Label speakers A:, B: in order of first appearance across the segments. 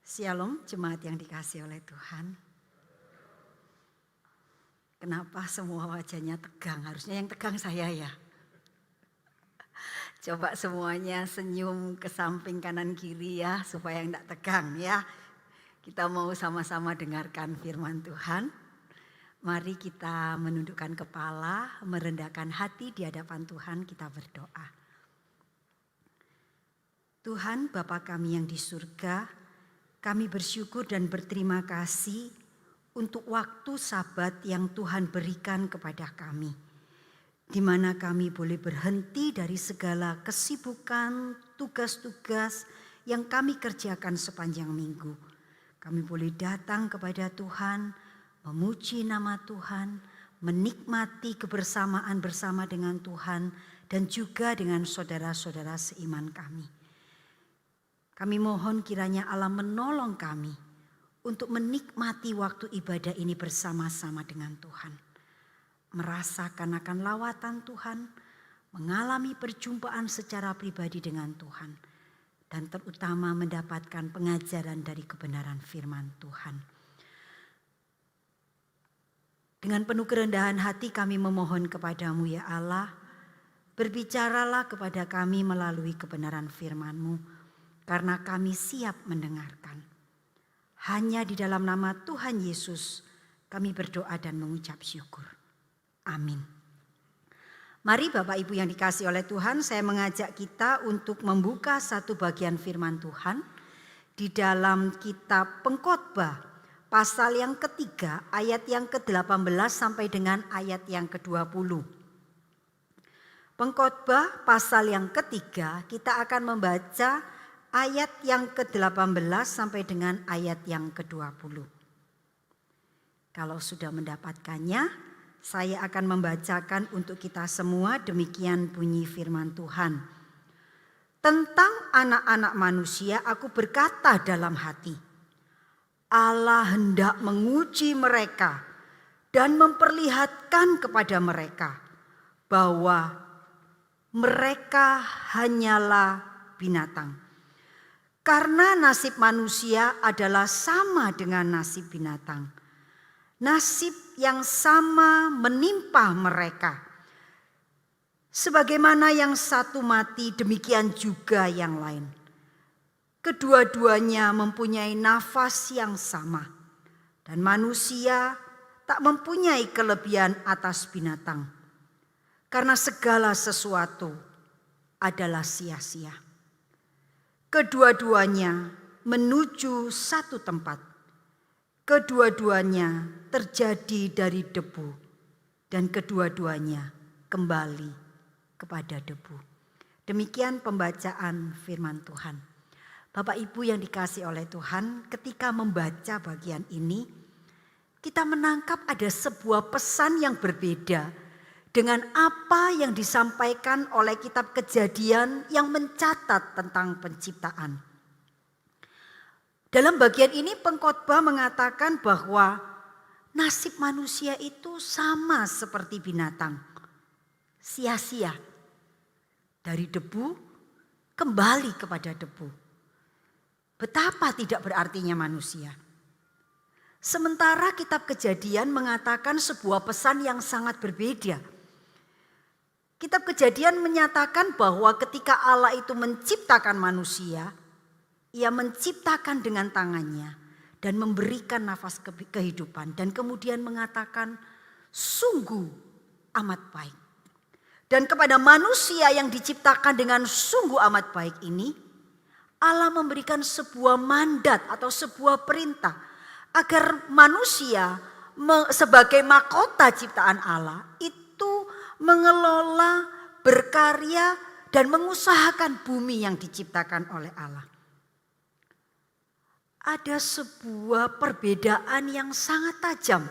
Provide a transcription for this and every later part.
A: Shalom jemaat yang dikasihi oleh Tuhan. Kenapa semua wajahnya tegang? Harusnya yang tegang saya ya. Coba semuanya senyum ke samping kanan kiri ya supaya enggak tegang ya. Kita mau sama-sama dengarkan firman Tuhan. Mari kita menundukkan kepala, merendahkan hati di hadapan Tuhan, kita berdoa. Tuhan Bapa kami yang di surga, kami bersyukur dan berterima kasih untuk waktu Sabat yang Tuhan berikan kepada kami. Di mana kami boleh berhenti dari segala kesibukan, tugas-tugas yang kami kerjakan sepanjang minggu. Kami boleh datang kepada Tuhan, memuji nama Tuhan, menikmati kebersamaan bersama dengan Tuhan dan juga dengan saudara-saudara seiman kami. Kami mohon kiranya Allah menolong kami untuk menikmati waktu ibadah ini bersama-sama dengan Tuhan. Merasakan akan lawatan Tuhan, mengalami perjumpaan secara pribadi dengan Tuhan. Dan terutama mendapatkan pengajaran dari kebenaran firman Tuhan. Dengan penuh kerendahan hati kami memohon kepadamu ya Allah. Berbicaralah kepada kami melalui kebenaran firman-Mu. Karena kami siap mendengarkan. Hanya di dalam nama Tuhan Yesus kami berdoa dan mengucap syukur. Amin. Mari Bapak Ibu yang dikasihi oleh Tuhan, saya mengajak kita untuk membuka satu bagian firman Tuhan di dalam kitab Pengkhotbah pasal yang ketiga ayat yang ke-18 sampai dengan ayat yang ke-20. Pengkhotbah pasal yang ketiga kita akan membaca ayat yang ke-18 sampai dengan ayat yang ke-20. Kalau sudah mendapatkannya, saya akan membacakan untuk kita semua. Demikian bunyi firman Tuhan. Tentang anak-anak manusia aku berkata dalam hati, Allah hendak menguji mereka dan memperlihatkan kepada mereka bahwa mereka hanyalah binatang. Karena nasib manusia adalah sama dengan nasib binatang. Nasib yang sama menimpa mereka. Sebagaimana yang satu mati, demikian juga yang lain. Kedua-duanya mempunyai nafas yang sama. Dan manusia tak mempunyai kelebihan atas binatang. Karena segala sesuatu adalah sia-sia. Kedua-duanya menuju satu tempat. Kedua-duanya terjadi dari debu. Dan kedua-duanya kembali kepada debu. Demikian pembacaan firman Tuhan. Bapak Ibu yang dikasihi oleh Tuhan, ketika membaca bagian ini, kita menangkap ada sebuah pesan yang berbeda dengan apa yang disampaikan oleh kitab Kejadian yang mencatat tentang penciptaan. Dalam bagian ini pengkhotbah mengatakan bahwa nasib manusia itu sama seperti binatang. Sia-sia. Dari debu kembali kepada debu. Betapa tidak berartinya manusia. Sementara kitab Kejadian mengatakan sebuah pesan yang sangat berbeda. Kitab Kejadian menyatakan bahwa ketika Allah itu menciptakan manusia, Ia menciptakan dengan tangannya dan memberikan nafas kehidupan. Dan kemudian mengatakan sungguh amat baik. Dan kepada manusia yang diciptakan dengan sungguh amat baik ini, Allah memberikan sebuah mandat atau sebuah perintah. Agar manusia sebagai mahkota ciptaan Allah itu mengelola, berkarya, dan mengusahakan bumi yang diciptakan oleh Allah. Ada sebuah perbedaan yang sangat tajam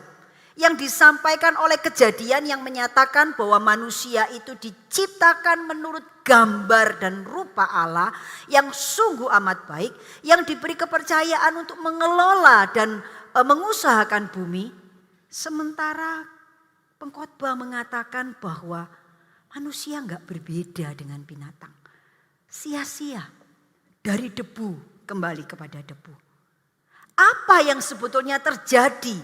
A: yang disampaikan oleh Kejadian yang menyatakan bahwa manusia itu diciptakan menurut gambar dan rupa Allah yang sungguh amat baik, yang diberi kepercayaan untuk mengelola dan mengusahakan bumi. Sementara pengkhotbah mengatakan bahwa manusia enggak berbeda dengan binatang. Sia-sia, dari debu kembali kepada debu. Apa yang sebetulnya terjadi?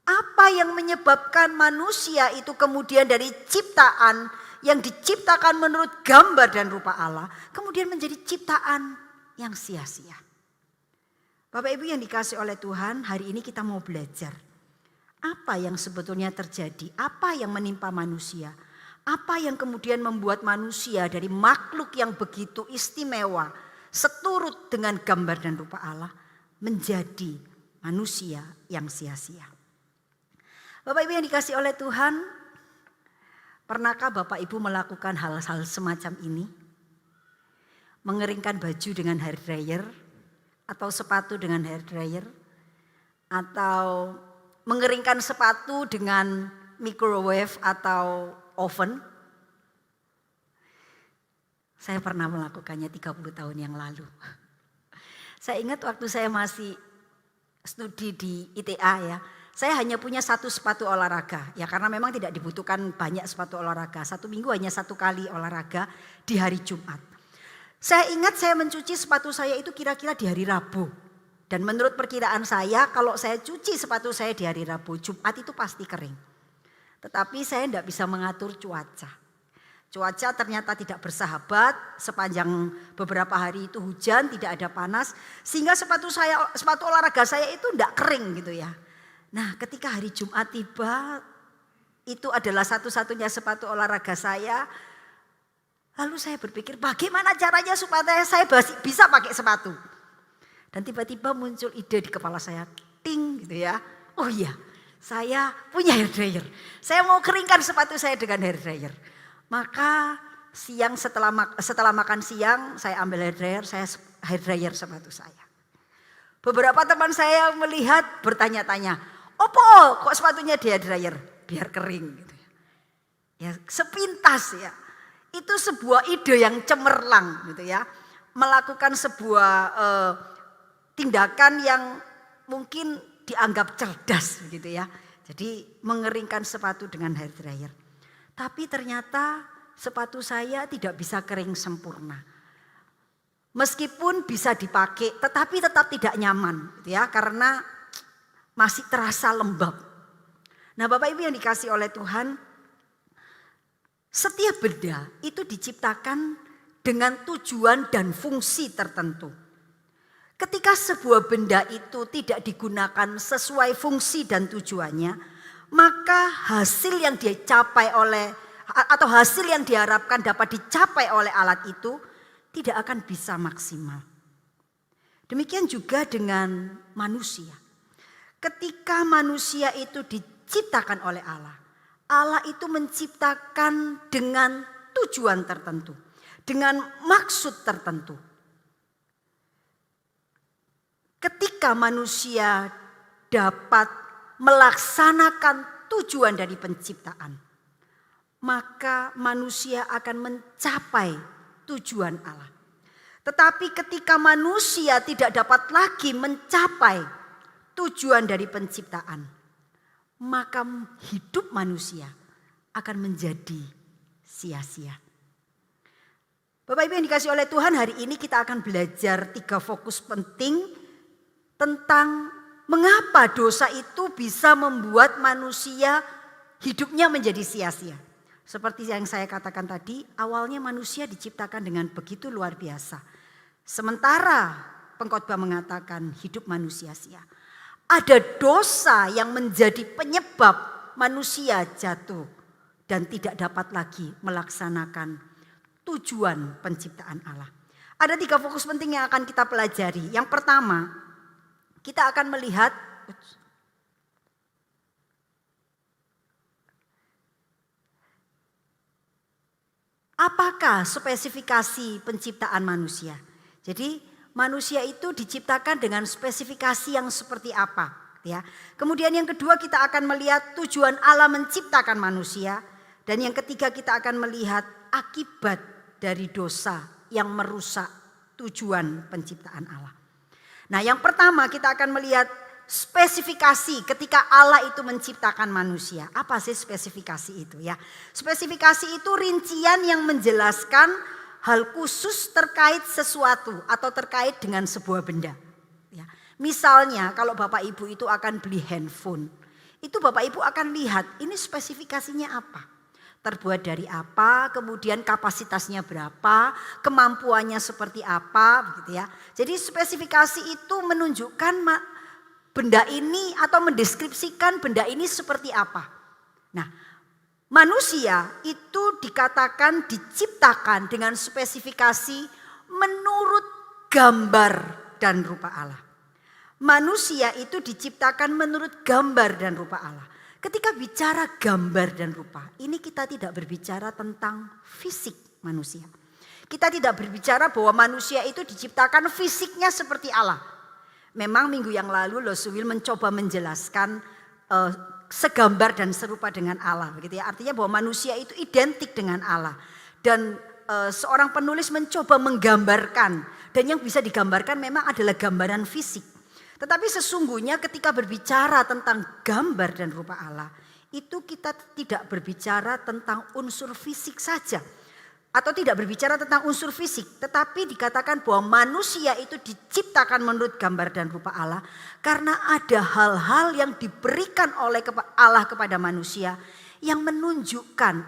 A: Apa yang menyebabkan manusia itu kemudian dari ciptaan yang diciptakan menurut gambar dan rupa Allah, kemudian menjadi ciptaan yang sia-sia. Bapak Ibu yang dikasih oleh Tuhan, hari ini kita mau belajar. Apa yang sebetulnya terjadi? Apa yang menimpa manusia? Apa yang kemudian membuat manusia dari makhluk yang begitu istimewa, seturut dengan gambar dan rupa Allah, menjadi manusia yang sia-sia. Bapak Ibu yang dikasih oleh Tuhan, pernahkah Bapak Ibu melakukan hal-hal semacam ini? Mengeringkan baju dengan hair dryer, atau sepatu dengan hair dryer, atau mengeringkan sepatu dengan microwave atau oven? Saya pernah melakukannya 30 tahun yang lalu. Saya ingat waktu saya masih studi di ITA ya, saya hanya punya satu sepatu olahraga. Ya karena memang tidak dibutuhkan banyak sepatu olahraga. Satu minggu hanya satu kali olahraga di hari Jumat. Saya ingat saya mencuci sepatu saya itu kira-kira di hari Rabu. Dan menurut perkiraan saya kalau saya cuci sepatu saya di hari Rabu, Jumat itu pasti kering. Tetapi saya tidak bisa mengatur cuaca. Cuaca ternyata tidak bersahabat, sepanjang beberapa hari itu hujan, tidak ada panas. Sehingga sepatu olahraga saya itu tidak kering gitu ya. Nah ketika hari Jumat tiba, itu adalah satu-satunya sepatu olahraga saya. Lalu saya berpikir bagaimana caranya supaya saya bisa pakai sepatu. Dan tiba-tiba muncul ide di kepala saya, ting gitu ya. Oh iya, saya punya hair dryer. Saya mau keringkan sepatu saya dengan hair dryer. Maka siang setelah makan siang saya ambil hair dryer sepatu saya. Beberapa teman saya melihat bertanya-tanya, opo kok sepatunya di hair dryer? Biar kering gitu ya. Ya sepintas ya. Itu sebuah ide yang cemerlang gitu ya. Melakukan sebuah tindakan yang mungkin dianggap cerdas gitu ya. Jadi mengeringkan sepatu dengan hair dryer. Tapi ternyata sepatu saya tidak bisa kering sempurna. Meskipun bisa dipakai tetapi tetap tidak nyaman gitu ya. Karena masih terasa lembab. Nah Bapak Ibu yang dikasih oleh Tuhan, setiap benda itu diciptakan dengan tujuan dan fungsi tertentu. Ketika sebuah benda itu tidak digunakan sesuai fungsi dan tujuannya, maka hasil yang dicapai oleh atau hasil yang diharapkan dapat dicapai oleh alat itu tidak akan bisa maksimal. Demikian juga dengan manusia. Ketika manusia itu diciptakan oleh Allah, Allah itu menciptakan dengan tujuan tertentu, dengan maksud tertentu. Ketika manusia dapat melaksanakan tujuan dari penciptaan, maka manusia akan mencapai tujuan Allah. Tetapi ketika manusia tidak dapat lagi mencapai tujuan dari penciptaan, maka hidup manusia akan menjadi sia-sia. Bapak Ibu yang dikasih oleh Tuhan, hari ini kita akan belajar 3 fokus penting tentang mengapa dosa itu bisa membuat manusia hidupnya menjadi sia-sia. Seperti yang saya katakan tadi, awalnya manusia diciptakan dengan begitu luar biasa. Sementara pengkhotbah mengatakan hidup manusia sia. Ada dosa yang menjadi penyebab manusia jatuh dan tidak dapat lagi melaksanakan tujuan penciptaan Allah. Ada 3 fokus penting yang akan kita pelajari. Yang pertama, kita akan melihat apakah spesifikasi penciptaan manusia. Jadi manusia itu diciptakan dengan spesifikasi yang seperti apa, ya. Kemudian yang kedua kita akan melihat tujuan Allah menciptakan manusia, dan yang ketiga kita akan melihat akibat dari dosa yang merusak tujuan penciptaan Allah. Nah, yang pertama kita akan melihat spesifikasi ketika Allah itu menciptakan manusia. Apa sih spesifikasi itu ya? Spesifikasi itu rincian yang menjelaskan hal khusus terkait sesuatu atau terkait dengan sebuah benda. Ya. Misalnya kalau Bapak Ibu itu akan beli handphone, itu Bapak Ibu akan lihat ini spesifikasinya apa. Terbuat dari apa, kemudian kapasitasnya berapa, kemampuannya seperti apa, begitu ya. Jadi spesifikasi itu menunjukkan benda ini atau mendeskripsikan benda ini seperti apa. Nah, manusia itu dikatakan diciptakan dengan spesifikasi menurut gambar dan rupa Allah. Manusia itu diciptakan menurut gambar dan rupa Allah. Ketika bicara gambar dan rupa, ini kita tidak berbicara tentang fisik manusia. Kita tidak berbicara bahwa manusia itu diciptakan fisiknya seperti Allah. Memang minggu yang lalu Losuwil mencoba menjelaskan segambar dan serupa dengan Allah, begitu ya. Artinya bahwa manusia itu identik dengan Allah. Dan seorang penulis mencoba menggambarkan, dan yang bisa digambarkan memang adalah gambaran fisik. Tetapi sesungguhnya ketika berbicara tentang gambar dan rupa Allah, itu kita tidak berbicara tentang unsur fisik saja. Atau tidak berbicara tentang unsur fisik, tetapi dikatakan bahwa manusia itu diciptakan menurut gambar dan rupa Allah. Karena ada hal-hal yang diberikan oleh Allah kepada manusia yang menunjukkan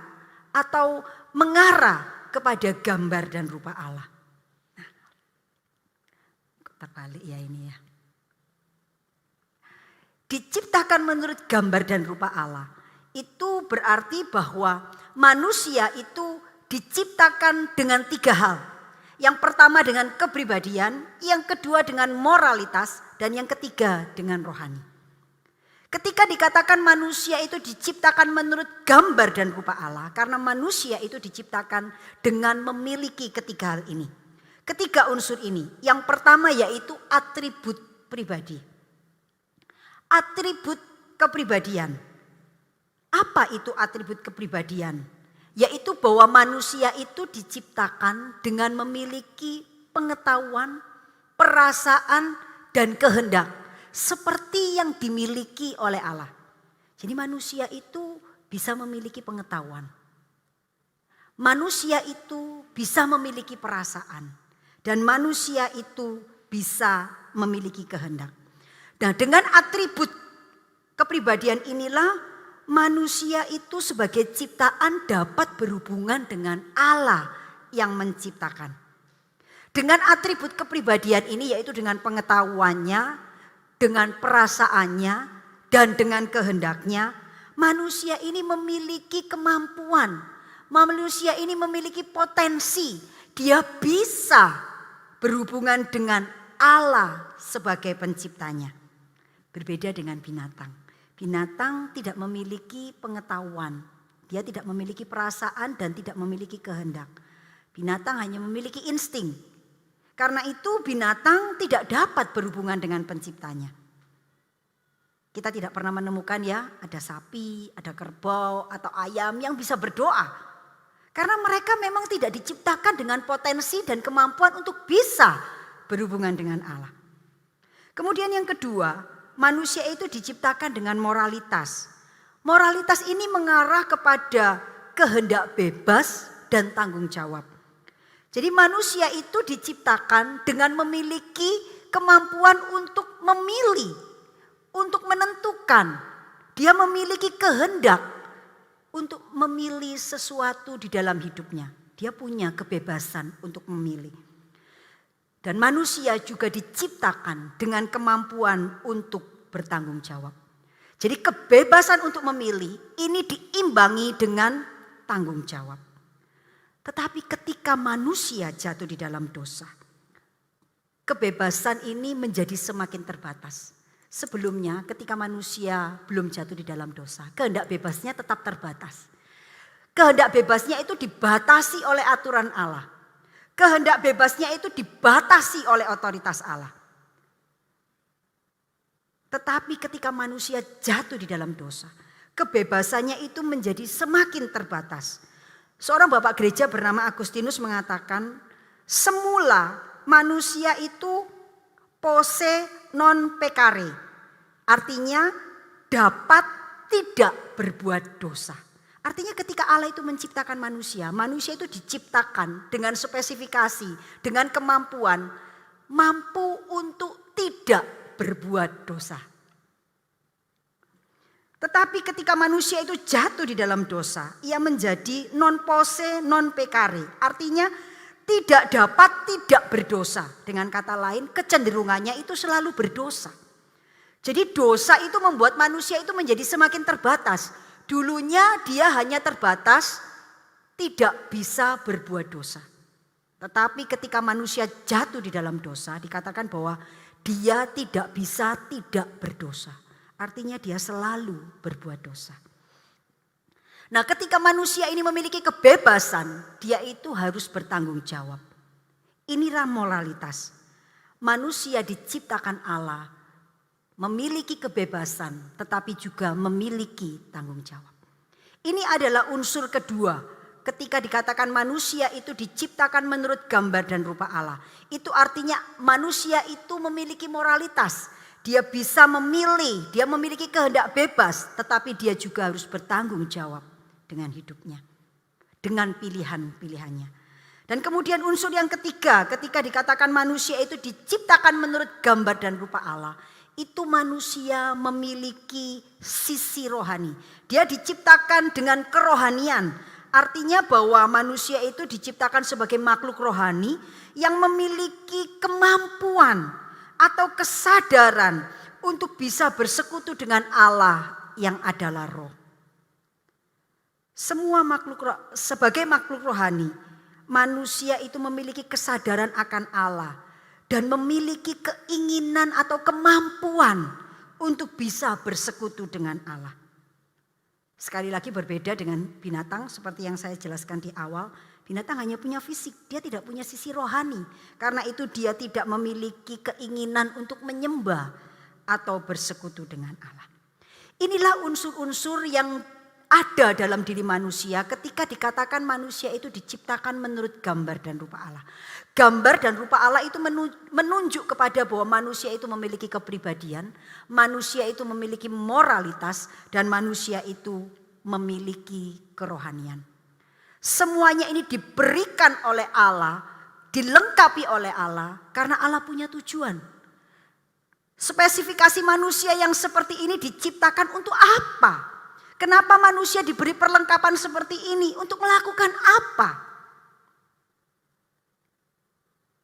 A: atau mengarah kepada gambar dan rupa Allah. Nah, terbalik ya ini ya. Diciptakan menurut gambar dan rupa Allah. Itu berarti bahwa manusia itu diciptakan dengan 3 hal. Yang pertama dengan kepribadian, yang kedua dengan moralitas, dan yang ketiga dengan rohani. Ketika dikatakan manusia itu diciptakan menurut gambar dan rupa Allah, karena manusia itu diciptakan dengan memiliki ketiga hal ini. Ketiga unsur ini, yang pertama yaitu atribut pribadi. Atribut kepribadian. Apa itu atribut kepribadian? Yaitu bahwa manusia itu diciptakan dengan memiliki pengetahuan, perasaan, dan kehendak. Seperti yang dimiliki oleh Allah. Jadi manusia itu bisa memiliki pengetahuan. Manusia itu bisa memiliki perasaan. Dan manusia itu bisa memiliki kehendak. Nah, dengan atribut kepribadian inilah manusia itu sebagai ciptaan dapat berhubungan dengan Allah yang menciptakan. Dengan atribut kepribadian ini yaitu dengan pengetahuannya, dengan perasaannya, dan dengan kehendaknya, manusia ini memiliki kemampuan, manusia ini memiliki potensi, dia bisa berhubungan dengan Allah sebagai penciptanya. Berbeda dengan binatang. Binatang tidak memiliki pengetahuan, dia tidak memiliki perasaan dan tidak memiliki kehendak. Binatang hanya memiliki insting. Karena itu binatang tidak dapat berhubungan dengan penciptanya. Kita tidak pernah menemukan ya ada sapi, ada kerbau atau ayam yang bisa berdoa. Karena mereka memang tidak diciptakan dengan potensi dan kemampuan untuk bisa berhubungan dengan Allah. Kemudian yang kedua, manusia itu diciptakan dengan moralitas. Moralitas ini mengarah kepada kehendak bebas dan tanggung jawab. Jadi manusia itu diciptakan dengan memiliki kemampuan untuk memilih, untuk menentukan. Dia memiliki kehendak untuk memilih sesuatu di dalam hidupnya. Dia punya kebebasan untuk memilih. Dan manusia juga diciptakan dengan kemampuan untuk bertanggung jawab. Jadi kebebasan untuk memilih ini diimbangi dengan tanggung jawab. Tetapi ketika manusia jatuh di dalam dosa, kebebasan ini menjadi semakin terbatas. Sebelumnya ketika manusia belum jatuh di dalam dosa, kehendak bebasnya tetap terbatas. Kehendak bebasnya itu dibatasi oleh aturan Allah. Kehendak bebasnya itu dibatasi oleh otoritas Allah. Tetapi ketika manusia jatuh di dalam dosa, kebebasannya itu menjadi semakin terbatas. Seorang bapak gereja bernama Agustinus mengatakan, semula manusia itu posse non peccare. Artinya dapat tidak berbuat dosa. Artinya ketika Allah itu menciptakan manusia, manusia itu diciptakan dengan spesifikasi, dengan kemampuan, mampu untuk tidak berbuat dosa. Tetapi ketika manusia itu jatuh di dalam dosa, ia menjadi non posse non peccare. Artinya tidak dapat tidak berdosa. Dengan kata lain, kecenderungannya itu selalu berdosa. Jadi dosa itu membuat manusia itu menjadi semakin terbatas. Dulunya dia hanya terbatas tidak bisa berbuat dosa. Tetapi ketika manusia jatuh di dalam dosa, dikatakan bahwa dia tidak bisa tidak berdosa. Artinya dia selalu berbuat dosa. Nah, ketika manusia ini memiliki kebebasan, dia itu harus bertanggung jawab. Inilah moralitas. Manusia diciptakan Allah, memiliki kebebasan, tetapi juga memiliki tanggung jawab. Ini adalah unsur kedua. Ketika dikatakan manusia itu diciptakan menurut gambar dan rupa Allah. Itu artinya manusia itu memiliki moralitas. Dia bisa memilih, dia memiliki kehendak bebas. Tetapi dia juga harus bertanggung jawab dengan hidupnya. Dengan pilihan-pilihannya. Dan kemudian unsur yang ketiga, ketika dikatakan manusia itu diciptakan menurut gambar dan rupa Allah. Itu manusia memiliki sisi rohani. Dia diciptakan dengan kerohanian. Artinya bahwa manusia itu diciptakan sebagai makhluk rohani yang memiliki kemampuan atau kesadaran untuk bisa bersekutu dengan Allah yang adalah roh. Semua sebagai makhluk rohani, manusia itu memiliki kesadaran akan Allah dan memiliki keinginan atau kemampuan untuk bisa bersekutu dengan Allah. Sekali lagi berbeda dengan binatang seperti yang saya jelaskan di awal. Binatang hanya punya fisik, dia tidak punya sisi rohani. Karena itu dia tidak memiliki keinginan untuk menyembah atau bersekutu dengan Allah. Inilah unsur-unsur yang ada dalam diri manusia ketika dikatakan manusia itu diciptakan menurut gambar dan rupa Allah. Gambar dan rupa Allah itu menunjuk kepada bahwa manusia itu memiliki kepribadian, manusia itu memiliki moralitas, dan manusia itu memiliki kerohanian. Semuanya ini diberikan oleh Allah, dilengkapi oleh Allah karena Allah punya tujuan. Spesifikasi manusia yang seperti ini diciptakan untuk apa? Kenapa manusia diberi perlengkapan seperti ini? Untuk melakukan apa?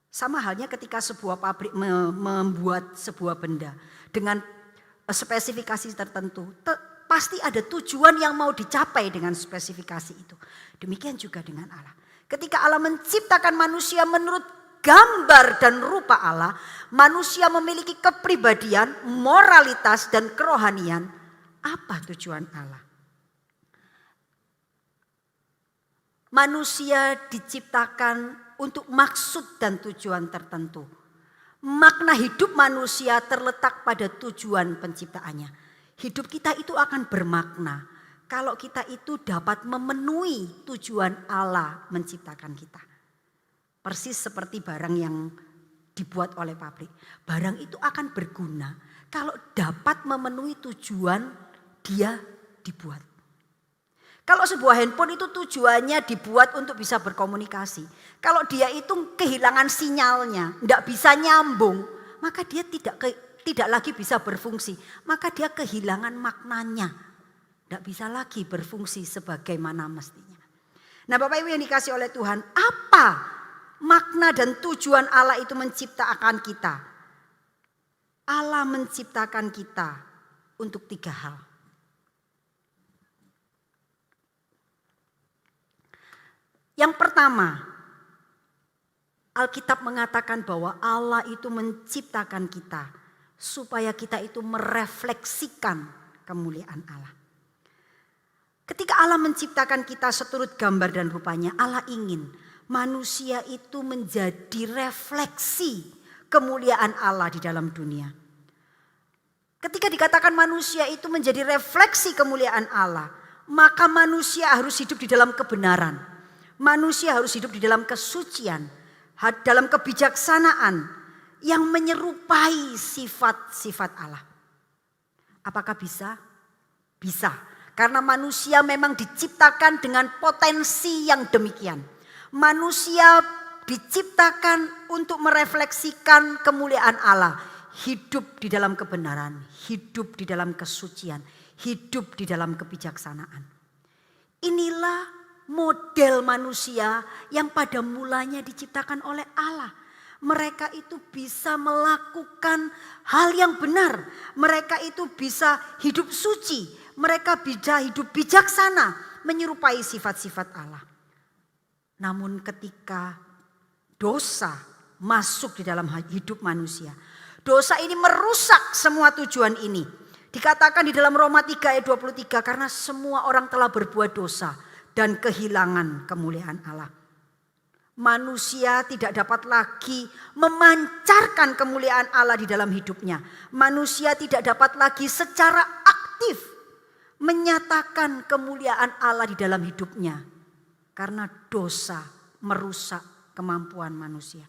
A: Sama halnya ketika sebuah pabrik membuat sebuah benda dengan spesifikasi tertentu. Pasti ada tujuan yang mau dicapai dengan spesifikasi itu. Demikian juga dengan Allah. Ketika Allah menciptakan manusia menurut gambar dan rupa Allah. Manusia memiliki kepribadian, moralitas dan kerohanian. Apa tujuan Allah? Manusia diciptakan untuk maksud dan tujuan tertentu. Makna hidup manusia terletak pada tujuan penciptaannya. Hidup kita itu akan bermakna kalau kita itu dapat memenuhi tujuan Allah menciptakan kita. Persis seperti barang yang dibuat oleh pabrik. Barang itu akan berguna kalau dapat memenuhi tujuan dia dibuat. Kalau sebuah handphone itu tujuannya dibuat untuk bisa berkomunikasi. Kalau dia itu kehilangan sinyalnya, tidak bisa nyambung, maka dia tidak lagi bisa berfungsi. Maka dia kehilangan maknanya. Tidak bisa lagi berfungsi sebagaimana mestinya. Nah Bapak Ibu yang dikasih oleh Tuhan, apa makna dan tujuan Allah itu menciptakan kita? Allah menciptakan kita untuk 3 hal. Yang pertama, Alkitab mengatakan bahwa Allah itu menciptakan kita supaya kita itu merefleksikan kemuliaan Allah. Ketika Allah menciptakan kita seturut gambar dan rupanya, Allah ingin manusia itu menjadi refleksi kemuliaan Allah di dalam dunia. Ketika dikatakan manusia itu menjadi refleksi kemuliaan Allah, maka manusia harus hidup di dalam kebenaran. Manusia harus hidup di dalam kesucian, dalam kebijaksanaan yang menyerupai sifat-sifat Allah. Apakah bisa? Bisa. Karena manusia memang diciptakan dengan potensi yang demikian. Manusia diciptakan untuk merefleksikan kemuliaan Allah. hidup di dalam kebenaran, hidup di dalam kesucian, hidup di dalam kebijaksanaan. Inilah model manusia yang pada mulanya diciptakan oleh Allah. Mereka itu bisa melakukan hal yang benar. Mereka itu bisa hidup suci. Mereka bisa hidup bijaksana, menyerupai sifat-sifat Allah. Namun ketika dosa masuk di dalam hidup manusia, dosa ini merusak semua tujuan ini. Dikatakan di dalam Roma 3 ayat 23, karena semua orang telah berbuat dosa dan kehilangan kemuliaan Allah. Manusia tidak dapat lagi memancarkan kemuliaan Allah di dalam hidupnya. Manusia tidak dapat lagi secara aktif menyatakan kemuliaan Allah di dalam hidupnya. Karena dosa merusak kemampuan manusia.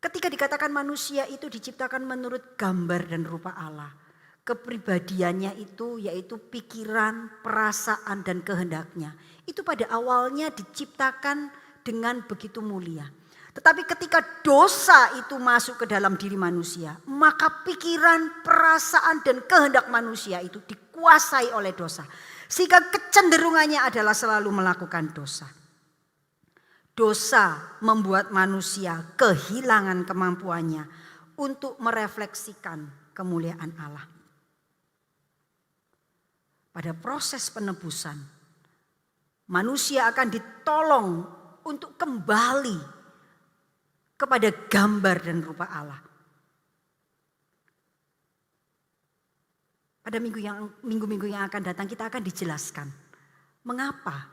A: Ketika dikatakan manusia itu diciptakan menurut gambar dan rupa Allah. Kepribadiannya itu yaitu pikiran, perasaan dan kehendaknya. Itu pada awalnya diciptakan dengan begitu mulia. Tetapi ketika dosa itu masuk ke dalam diri manusia, maka pikiran, perasaan dan kehendak manusia itu dikuasai oleh dosa. Sehingga kecenderungannya adalah selalu melakukan dosa. Dosa membuat manusia kehilangan kemampuannya untuk merefleksikan kemuliaan Allah. Pada proses penebusan, manusia akan ditolong untuk kembali kepada gambar dan rupa Allah. Pada minggu-minggu yang akan datang kita akan dijelaskan mengapa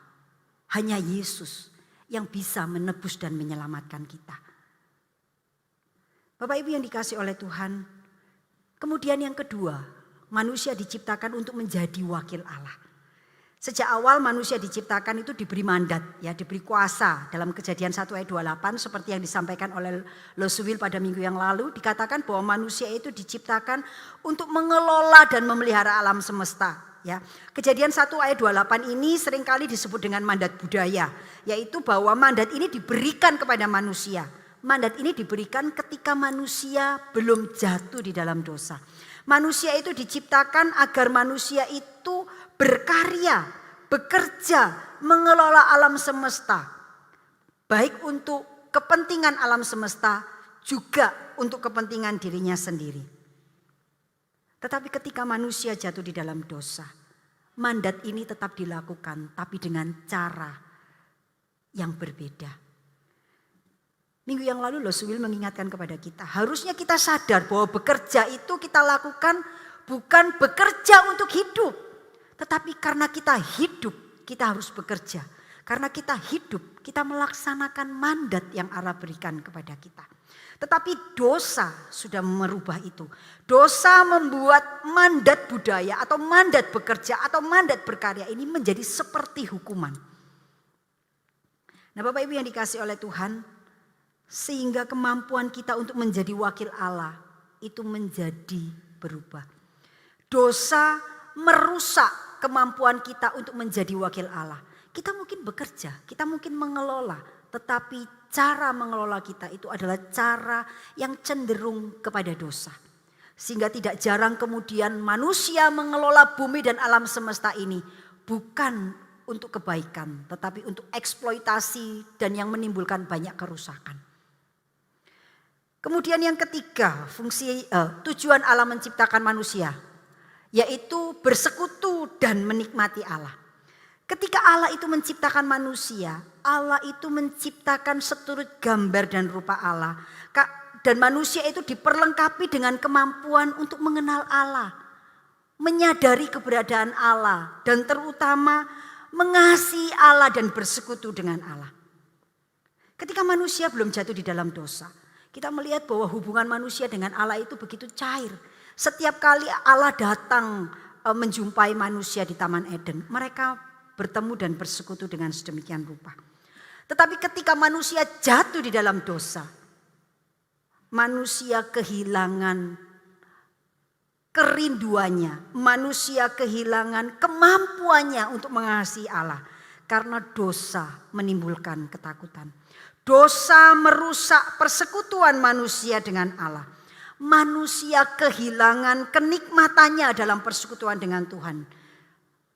A: hanya Yesus yang bisa menebus dan menyelamatkan kita. Bapak Ibu yang dikasihi oleh Tuhan, kemudian yang kedua, manusia diciptakan untuk menjadi wakil Allah. Sejak awal manusia diciptakan itu diberi mandat, ya, diberi kuasa. Dalam Kejadian 1 ayat 28 seperti yang disampaikan oleh Losuil pada minggu yang lalu, dikatakan bahwa manusia itu diciptakan untuk mengelola dan memelihara alam semesta. Ya. Kejadian 1 ayat 28 ini seringkali disebut dengan mandat budaya, yaitu bahwa mandat ini diberikan kepada manusia. Mandat ini diberikan ketika manusia belum jatuh di dalam dosa. Manusia itu diciptakan agar manusia itu berkarya, bekerja, mengelola alam semesta. Baik untuk kepentingan alam semesta, juga untuk kepentingan dirinya sendiri. Tetapi ketika manusia jatuh di dalam dosa, mandat ini tetap dilakukan, tapi dengan cara yang berbeda. Minggu yang lalu Losuil mengingatkan kepada kita, harusnya kita sadar bahwa bekerja itu kita lakukan bukan bekerja untuk hidup. Tetapi karena kita hidup, kita harus bekerja. Karena kita hidup, kita melaksanakan mandat yang Allah berikan kepada kita. Tetapi dosa sudah merubah itu. Dosa membuat mandat budaya atau mandat bekerja atau mandat berkarya ini menjadi seperti hukuman. Nah Bapak Ibu yang dikasihi oleh Tuhan, sehingga kemampuan kita untuk menjadi wakil Allah itu menjadi berubah. Dosa merusak kemampuan kita untuk menjadi wakil Allah. Kita mungkin bekerja, kita mungkin mengelola, tetapi cara mengelola kita itu adalah cara yang cenderung kepada dosa. Sehingga tidak jarang kemudian manusia mengelola bumi dan alam semesta ini bukan untuk kebaikan, tetapi untuk eksploitasi dan yang menimbulkan banyak kerusakan. Kemudian yang ketiga, tujuan Allah menciptakan manusia, yaitu bersekutu dan menikmati Allah. Ketika Allah itu menciptakan manusia, Allah itu menciptakan seturut gambar dan rupa Allah. Dan manusia itu diperlengkapi dengan kemampuan untuk mengenal Allah, menyadari keberadaan Allah, dan terutama mengasihi Allah dan bersekutu dengan Allah. Ketika manusia belum jatuh di dalam dosa, kita melihat bahwa hubungan manusia dengan Allah itu begitu cair. Setiap kali Allah datang menjumpai manusia di Taman Eden, mereka bertemu dan bersekutu dengan sedemikian rupa. Tetapi ketika manusia jatuh di dalam dosa, manusia kehilangan kerinduannya, manusia kehilangan kemampuannya untuk mengasihi Allah. Karena dosa menimbulkan ketakutan. Dosa merusak persekutuan manusia dengan Allah. Manusia kehilangan kenikmatannya dalam persekutuan dengan Tuhan.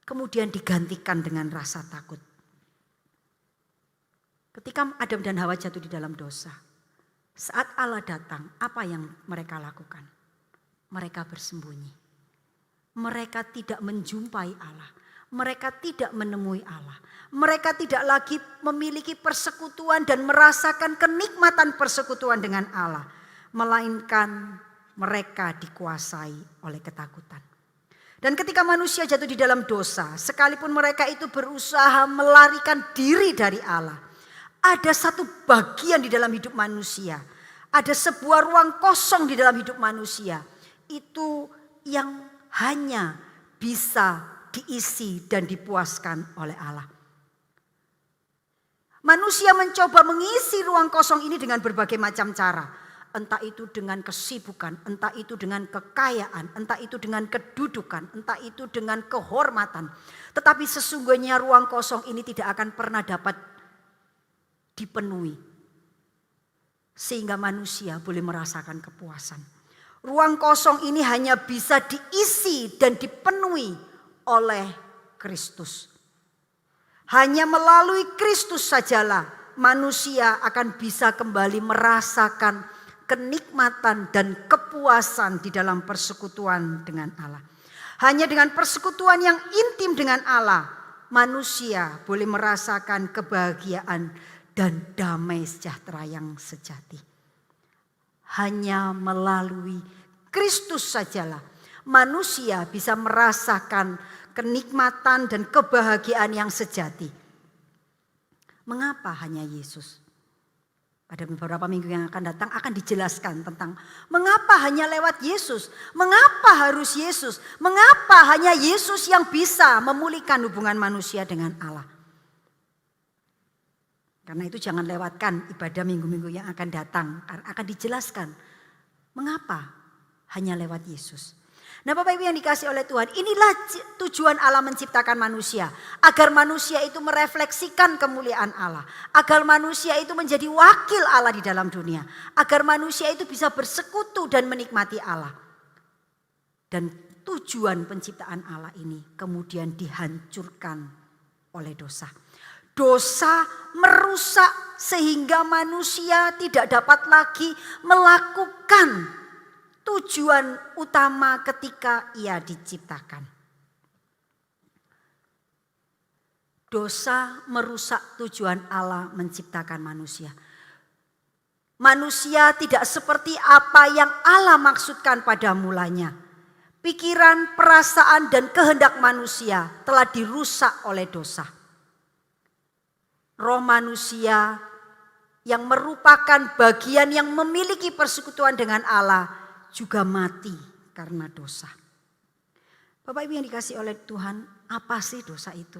A: Kemudian digantikan dengan rasa takut. Ketika Adam dan Hawa jatuh di dalam dosa, saat Allah datang, apa yang mereka lakukan? Mereka bersembunyi. Mereka tidak menjumpai Allah. Mereka tidak menemui Allah. Mereka tidak lagi memiliki persekutuan dan merasakan kenikmatan persekutuan dengan Allah. Melainkan mereka dikuasai oleh ketakutan. Dan ketika manusia jatuh di dalam dosa, sekalipun mereka itu berusaha melarikan diri dari Allah, ada satu bagian di dalam hidup manusia, ada sebuah ruang kosong di dalam hidup manusia, itu yang hanya bisa diisi dan dipuaskan oleh Allah. Manusia mencoba mengisi ruang kosong ini dengan berbagai macam cara. Entah itu dengan kesibukan, entah itu dengan kekayaan, entah itu dengan kedudukan, entah itu dengan kehormatan. Tetapi sesungguhnya ruang kosong ini tidak akan pernah dapat dipenuhi. Sehingga manusia boleh merasakan kepuasan. Ruang kosong ini hanya bisa diisi dan dipenuhi oleh Kristus. Hanya melalui Kristus sajalah manusia akan bisa kembali merasakan kenikmatan dan kepuasan di dalam persekutuan dengan Allah. Hanya dengan persekutuan yang intim dengan Allah, manusia boleh merasakan kebahagiaan dan damai sejahtera yang sejati. Hanya melalui Kristus sajalah manusia bisa merasakan kenikmatan dan kebahagiaan yang sejati. Mengapa hanya Yesus? Pada beberapa minggu yang akan datang akan dijelaskan tentang mengapa hanya lewat Yesus. Mengapa harus Yesus? Mengapa hanya Yesus yang bisa memulihkan hubungan manusia dengan Allah? Karena itu jangan lewatkan ibadah minggu-minggu yang akan datang. Akan dijelaskan mengapa hanya lewat Yesus. Nah Bapak Ibu yang dikasih oleh Tuhan, inilah tujuan Allah menciptakan manusia. Agar manusia itu merefleksikan kemuliaan Allah. Agar manusia itu menjadi wakil Allah di dalam dunia. Agar manusia itu bisa bersekutu dan menikmati Allah. Dan tujuan penciptaan Allah ini kemudian dihancurkan oleh dosa. Dosa merusak sehingga manusia tidak dapat lagi melakukan tujuan utama ketika ia diciptakan. Dosa merusak tujuan Allah menciptakan manusia. Manusia tidak seperti apa yang Allah maksudkan pada mulanya. Pikiran, perasaan, dan kehendak manusia telah dirusak oleh dosa. Roh manusia yang merupakan bagian yang memiliki persekutuan dengan Allah juga mati karena dosa. Bapak Ibu yang dikasih oleh Tuhan, apa sih dosa itu?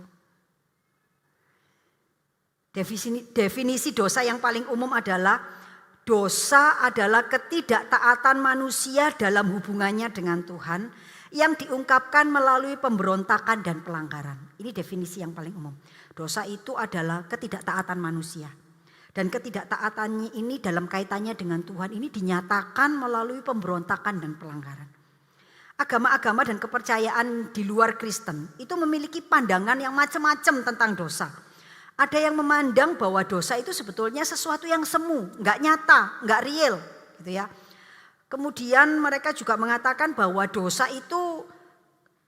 A: Definisi dosa yang paling umum adalah dosa adalah ketidaktaatan manusia dalam hubungannya dengan Tuhan yang diungkapkan melalui pemberontakan dan pelanggaran. Ini definisi yang paling umum. Dosa itu adalah ketidaktaatan manusia. Dan ketidaktaatannya ini dalam kaitannya dengan Tuhan ini dinyatakan melalui pemberontakan dan pelanggaran. Agama-agama dan kepercayaan di luar Kristen itu memiliki pandangan yang macam-macam tentang dosa. Ada yang memandang bahwa dosa itu sebetulnya sesuatu yang semu, nggak nyata, nggak real, gitu ya. Kemudian mereka juga mengatakan bahwa dosa itu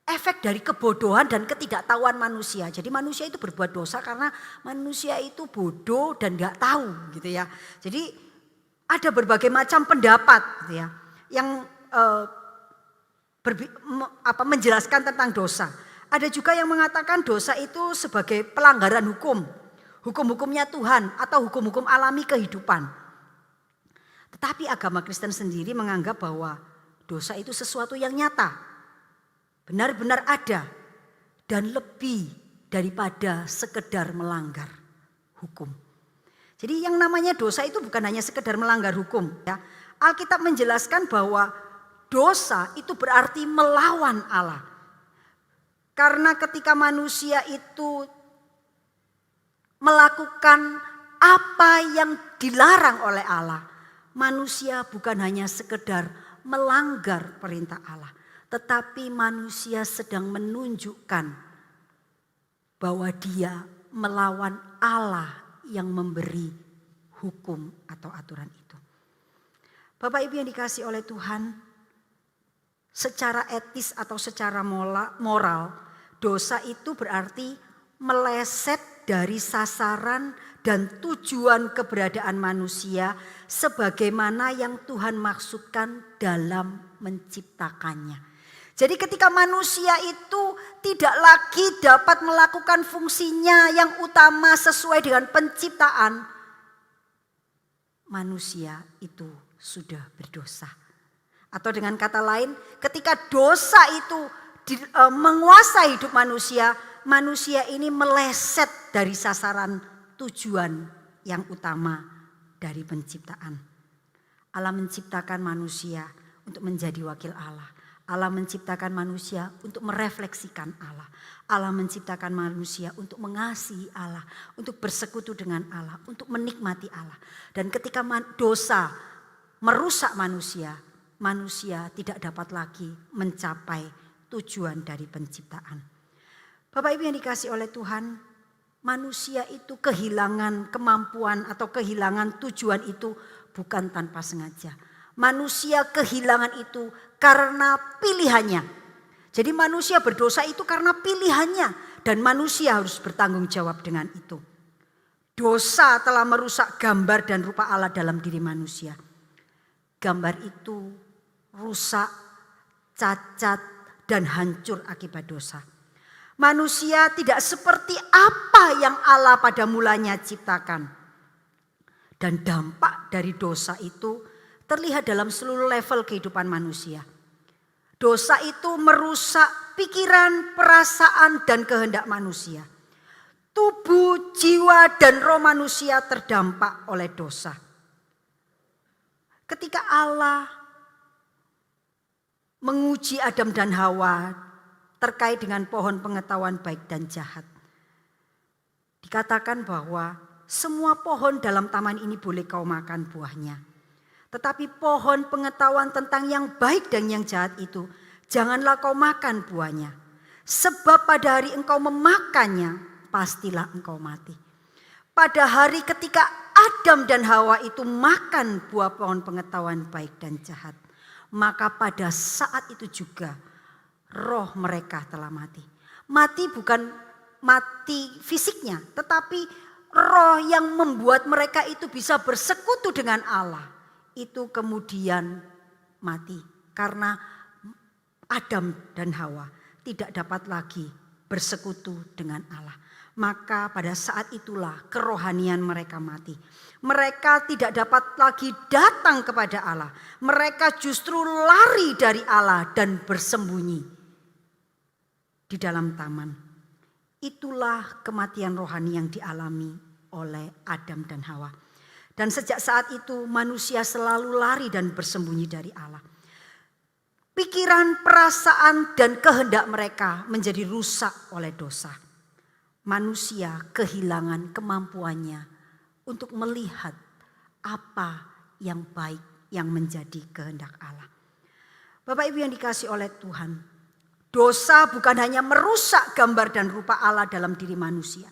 A: efek dari kebodohan dan ketidaktahuan manusia. Jadi manusia itu berbuat dosa karena manusia itu bodoh dan nggak tahu, gitu ya. Jadi ada berbagai macam pendapat, gitu ya, yang menjelaskan tentang dosa. Ada juga yang mengatakan dosa itu sebagai pelanggaran hukum. Hukum-hukumnya Tuhan atau hukum-hukum alami kehidupan. Tetapi agama Kristen sendiri menganggap bahwa dosa itu sesuatu yang nyata. Benar-benar ada. Dan lebih daripada sekedar melanggar hukum. Jadi yang namanya dosa itu bukan hanya sekedar melanggar hukum. Ya. Alkitab menjelaskan bahwa dosa itu berarti melawan Allah. Karena ketika manusia itu melakukan apa yang dilarang oleh Allah. Manusia bukan hanya sekedar melanggar perintah Allah, tetapi manusia sedang menunjukkan bahwa dia melawan Allah yang memberi hukum atau aturan itu. Bapak Ibu yang dikasihi oleh Tuhan, secara etis atau secara moral, dosa itu berarti meleset dari sasaran dan tujuan keberadaan manusia sebagaimana yang Tuhan maksudkan dalam menciptakannya. Jadi ketika manusia itu tidak lagi dapat melakukan fungsinya yang utama sesuai dengan penciptaan, manusia itu sudah berdosa. Atau dengan kata lain, ketika dosa itu menguasai hidup manusia, manusia ini meleset dari sasaran tujuan yang utama dari penciptaan. Allah menciptakan manusia untuk menjadi wakil Allah. Allah menciptakan manusia untuk merefleksikan Allah. Allah menciptakan manusia untuk mengasihi Allah, untuk bersekutu dengan Allah, untuk menikmati Allah. Dan ketika dosa merusak manusia, manusia tidak dapat lagi mencapai tujuan dari penciptaan. Bapak Ibu yang dikasihi oleh Tuhan, manusia itu kehilangan kemampuan atau kehilangan tujuan itu bukan tanpa sengaja. Manusia kehilangan itu karena pilihannya. Jadi manusia berdosa itu karena pilihannya dan manusia harus bertanggung jawab dengan itu. Dosa telah merusak gambar dan rupa Allah dalam diri manusia. Gambar itu rusak, cacat, dan hancur akibat dosa. Manusia tidak seperti apa yang Allah pada mulanya ciptakan. Dan dampak dari dosa itu terlihat dalam seluruh level kehidupan manusia. Dosa itu merusak pikiran, perasaan, dan kehendak manusia. Tubuh, jiwa, dan roh manusia terdampak oleh dosa. Ketika Allah menguji Adam dan Hawa terkait dengan pohon pengetahuan baik dan jahat, dikatakan bahwa semua pohon dalam taman ini boleh kau makan buahnya. Tetapi pohon pengetahuan tentang yang baik dan yang jahat itu, janganlah kau makan buahnya. Sebab pada hari engkau memakannya, pastilah engkau mati. Pada hari ketika Adam dan Hawa itu makan buah pohon pengetahuan baik dan jahat, maka pada saat itu juga roh mereka telah mati. Mati bukan mati fisiknya, tetapi roh yang membuat mereka itu bisa bersekutu dengan Allah, itu kemudian mati. Karena Adam dan Hawa tidak dapat lagi bersekutu dengan Allah. Maka pada saat itulah kerohanian mereka mati. Mereka tidak dapat lagi datang kepada Allah. Mereka justru lari dari Allah dan bersembunyi di dalam taman. Itulah kematian rohani yang dialami oleh Adam dan Hawa. Dan sejak saat itu manusia selalu lari dan bersembunyi dari Allah. Pikiran, perasaan, dan kehendak mereka menjadi rusak oleh dosa. Manusia kehilangan kemampuannya untuk melihat apa yang baik yang menjadi kehendak Allah. Bapak Ibu yang dikasihi oleh Tuhan, dosa bukan hanya merusak gambar dan rupa Allah dalam diri manusia.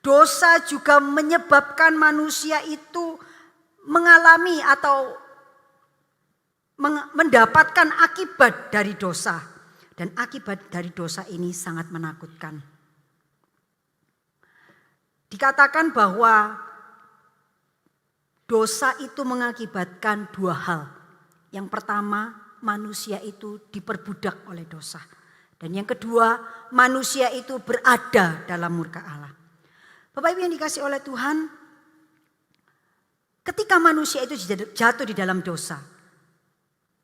A: Dosa juga menyebabkan manusia itu mengalami atau mendapatkan akibat dari dosa. Dan akibat dari dosa ini sangat menakutkan. Dikatakan bahwa dosa itu mengakibatkan dua hal. Yang pertama, manusia itu diperbudak oleh dosa. Dan yang kedua, manusia itu berada dalam murka Allah. Bapak Ibu yang dikasihi oleh Tuhan, ketika manusia itu jatuh di dalam dosa,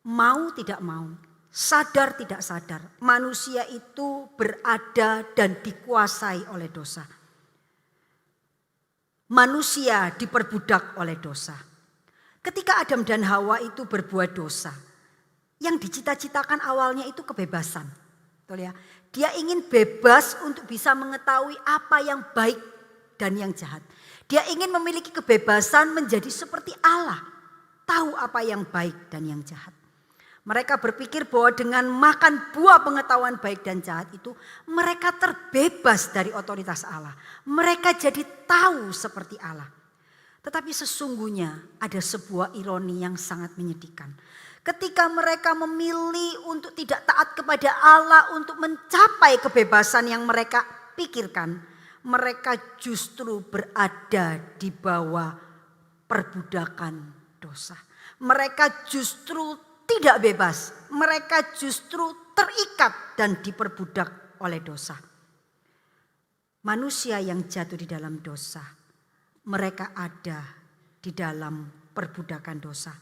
A: mau tidak mau, sadar tidak sadar, manusia itu berada dan dikuasai oleh dosa. Manusia diperbudak oleh dosa. Ketika Adam dan Hawa itu berbuat dosa, yang dicita-citakan awalnya itu kebebasan. Betul ya? Dia ingin bebas untuk bisa mengetahui apa yang baik dan yang jahat. Dia ingin memiliki kebebasan menjadi seperti Allah. Tahu apa yang baik dan yang jahat. Mereka berpikir bahwa dengan makan buah pengetahuan baik dan jahat itu mereka terbebas dari otoritas Allah. Mereka jadi tahu seperti Allah. Tetapi sesungguhnya ada sebuah ironi yang sangat menyedihkan. Ketika mereka memilih untuk tidak taat kepada Allah untuk mencapai kebebasan yang mereka pikirkan, mereka justru berada di bawah perbudakan dosa. Mereka justru tidak bebas, mereka justru terikat dan diperbudak oleh dosa. Manusia yang jatuh di dalam dosa, mereka ada di dalam perbudakan dosa.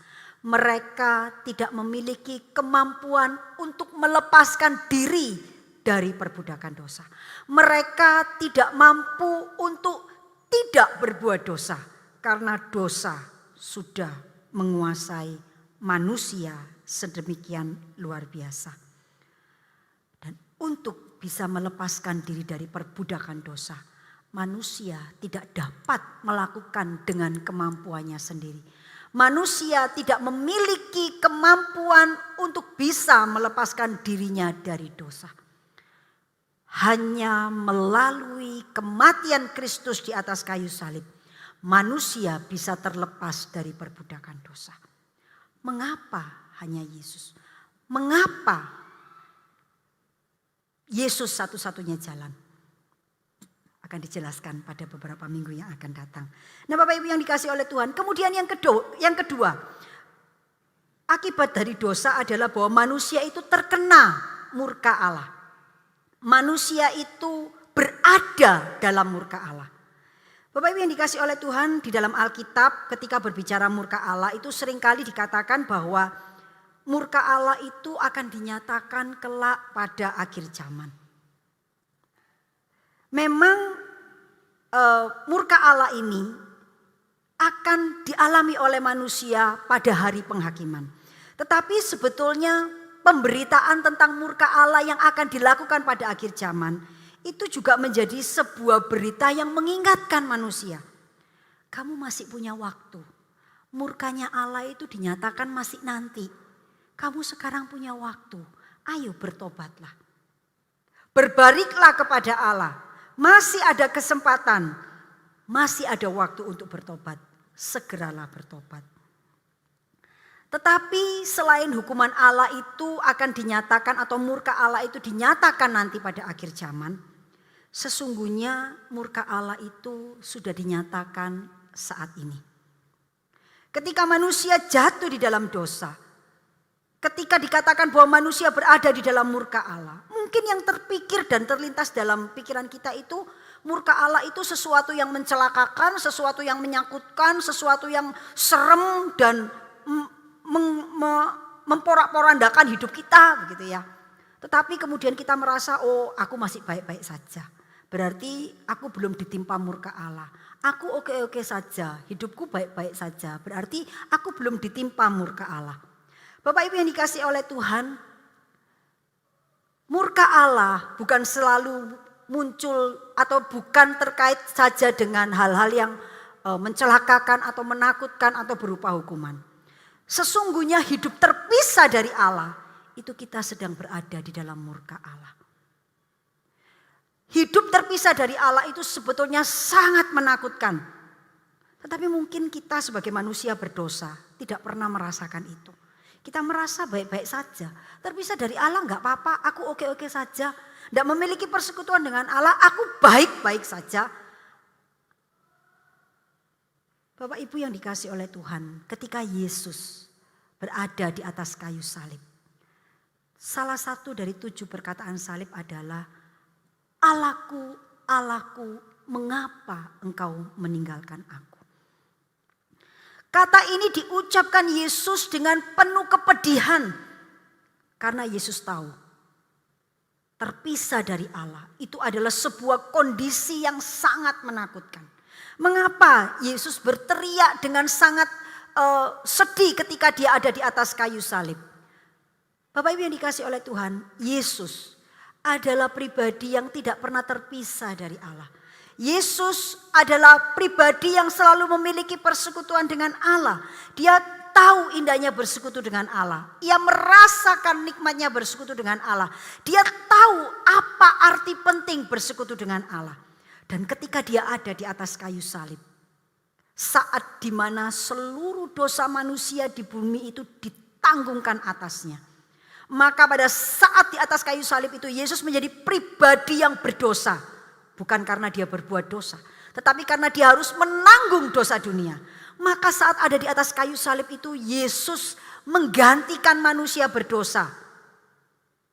A: Mereka tidak memiliki kemampuan untuk melepaskan diri dari perbudakan dosa. Mereka tidak mampu untuk tidak berbuat dosa karena dosa sudah menguasai manusia sedemikian luar biasa. Dan untuk bisa melepaskan diri dari perbudakan dosa, manusia tidak dapat melakukan dengan kemampuannya sendiri. Manusia tidak memiliki kemampuan untuk bisa melepaskan dirinya dari dosa. Hanya melalui kematian Kristus di atas kayu salib, manusia bisa terlepas dari perbudakan dosa. Mengapa hanya Yesus? Mengapa Yesus satu-satunya jalan? Akan dijelaskan pada beberapa minggu yang akan datang. Nah Bapak Ibu yang dikasih oleh Tuhan. Kemudian yang kedua, akibat dari dosa adalah bahwa manusia itu terkena murka Allah. Manusia itu berada dalam murka Allah. Bapak Ibu yang dikasih oleh Tuhan, di dalam Alkitab ketika berbicara murka Allah itu seringkali dikatakan bahwa murka Allah itu akan dinyatakan kelak pada akhir zaman. Memang murka Allah ini akan dialami oleh manusia pada hari penghakiman. Tetapi sebetulnya pemberitaan tentang murka Allah yang akan dilakukan pada akhir zaman itu juga menjadi sebuah berita yang mengingatkan manusia. Kamu masih punya waktu. Murkanya Allah itu dinyatakan masih nanti. Kamu sekarang punya waktu. Ayo bertobatlah. Berbaliklah kepada Allah. Masih ada kesempatan. Masih ada waktu untuk bertobat. Segeralah bertobat. Tetapi selain hukuman Allah itu akan dinyatakan atau murka Allah itu dinyatakan nanti pada akhir zaman. Sesungguhnya murka Allah itu sudah dinyatakan saat ini. Ketika manusia jatuh di dalam dosa. Ketika dikatakan bahwa manusia berada di dalam murka Allah. Mungkin yang terpikir dan terlintas dalam pikiran kita itu murka Allah itu sesuatu yang mencelakakan, sesuatu yang menyangkutkan, sesuatu yang serem dan memporak-porandakan hidup kita begitu ya. Tetapi kemudian kita merasa oh aku masih baik-baik saja. Berarti aku belum ditimpa murka Allah. Aku oke-oke saja, hidupku baik-baik saja. Berarti aku belum ditimpa murka Allah. Bapak Ibu yang dikasih oleh Tuhan, murka Allah bukan selalu muncul atau bukan terkait saja dengan hal-hal yang mencelakakan atau menakutkan atau berupa hukuman. Sesungguhnya hidup terpisah dari Allah, itu kita sedang berada di dalam murka Allah. Hidup terpisah dari Allah itu sebetulnya sangat menakutkan. Tetapi mungkin kita sebagai manusia berdosa tidak pernah merasakan itu. Kita merasa baik-baik saja. Terpisah dari Allah enggak apa-apa, aku oke-oke saja. Tidak memiliki persekutuan dengan Allah, aku baik-baik saja. Bapak Ibu yang dikasih oleh Tuhan, ketika Yesus berada di atas kayu salib. Salah satu dari 7 perkataan salib adalah, Allahku, Allahku, mengapa engkau meninggalkan aku? Kata ini diucapkan Yesus dengan penuh kepedihan. Karena Yesus tahu, terpisah dari Allah itu adalah sebuah kondisi yang sangat menakutkan. Mengapa Yesus berteriak dengan sangat sedih ketika dia ada di atas kayu salib? Bapak Ibu yang dikasih oleh Tuhan, Yesus adalah pribadi yang tidak pernah terpisah dari Allah. Yesus adalah pribadi yang selalu memiliki persekutuan dengan Allah. Dia tahu indahnya bersekutu dengan Allah. Ia merasakan nikmatnya bersekutu dengan Allah. Dia tahu apa arti penting bersekutu dengan Allah. Dan ketika dia ada di atas kayu salib, saat dimana seluruh dosa manusia di bumi itu ditanggungkan atasnya, maka pada saat di atas kayu salib itu Yesus menjadi pribadi yang berdosa. Bukan karena dia berbuat dosa, tetapi karena dia harus menanggung dosa dunia. Maka saat ada di atas kayu salib itu Yesus menggantikan manusia berdosa,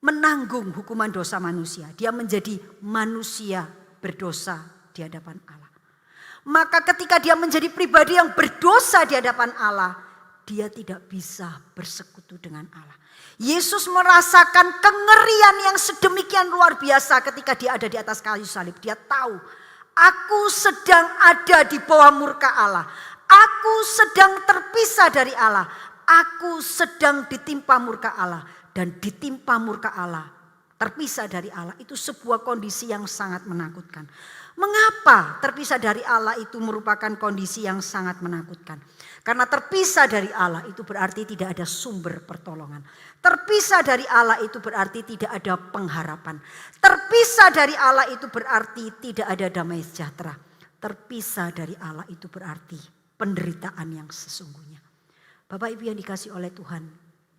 A: menanggung hukuman dosa manusia. Dia menjadi manusia berdosa di hadapan Allah. Maka ketika dia menjadi pribadi yang berdosa di hadapan Allah, dia tidak bisa bersekutu dengan Allah. Yesus merasakan kengerian yang sedemikian luar biasa ketika dia ada di atas kayu salib. Dia tahu, aku sedang ada di bawah murka Allah. Aku sedang terpisah dari Allah. Aku sedang ditimpa murka Allah. Dan ditimpa murka Allah, terpisah dari Allah, itu sebuah kondisi yang sangat menakutkan. Mengapa terpisah dari Allah itu merupakan kondisi yang sangat menakutkan? Karena terpisah dari Allah itu berarti tidak ada sumber pertolongan. Terpisah dari Allah itu berarti tidak ada pengharapan. Terpisah dari Allah itu berarti tidak ada damai sejahtera. Terpisah dari Allah itu berarti penderitaan yang sesungguhnya. Bapak Ibu yang dikasihi oleh Tuhan,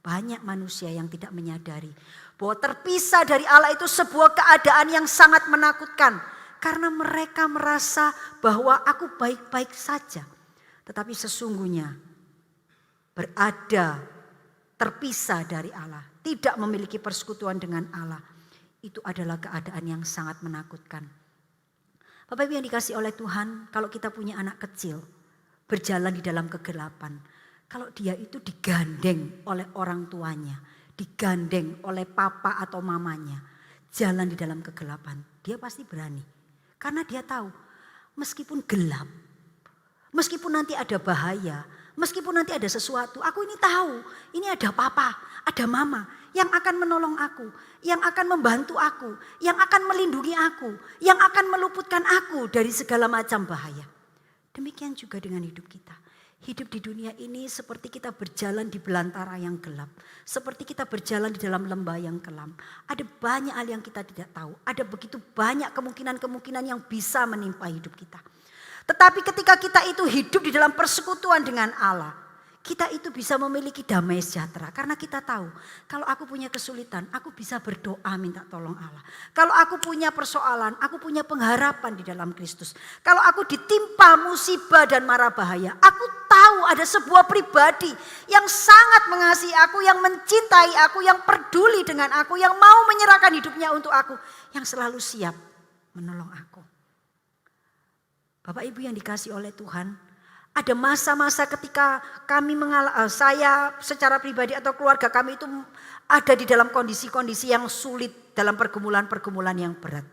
A: banyak manusia yang tidak menyadari bahwa terpisah dari Allah itu sebuah keadaan yang sangat menakutkan. Karena mereka merasa bahwa aku baik-baik saja. Tetapi sesungguhnya berada terpisah dari Allah, tidak memiliki persekutuan dengan Allah, itu adalah keadaan yang sangat menakutkan. Bapak Ibu yang dikasihi oleh Tuhan, kalau kita punya anak kecil berjalan di dalam kegelapan, kalau dia itu digandeng oleh orang tuanya, digandeng oleh papa atau mamanya, jalan di dalam kegelapan, dia pasti berani. Karena dia tahu, meskipun gelap, meskipun nanti ada bahaya, meskipun nanti ada sesuatu, aku ini tahu, ini ada papa, ada mama yang akan menolong aku, yang akan membantu aku, yang akan melindungi aku, yang akan meluputkan aku dari segala macam bahaya. Demikian juga dengan hidup kita. Hidup di dunia ini seperti kita berjalan di belantara yang gelap. Seperti kita berjalan di dalam lembah yang kelam. Ada banyak hal yang kita tidak tahu. Ada begitu banyak kemungkinan-kemungkinan yang bisa menimpa hidup kita. Tetapi ketika kita itu hidup di dalam persekutuan dengan Allah, kita itu bisa memiliki damai sejahtera. Karena kita tahu, kalau aku punya kesulitan, aku bisa berdoa minta tolong Allah. Kalau aku punya persoalan, aku punya pengharapan di dalam Kristus. Kalau aku ditimpa musibah dan mara bahaya, aku tahu ada sebuah pribadi yang sangat mengasihi aku, yang mencintai aku, yang peduli dengan aku, yang mau menyerahkan hidupnya untuk aku, yang selalu siap menolong aku. Bapak Ibu yang dikasihi oleh Tuhan, ada masa-masa ketika kami saya secara pribadi atau keluarga kami itu ada di dalam kondisi-kondisi yang sulit, dalam pergumulan-pergumulan yang berat.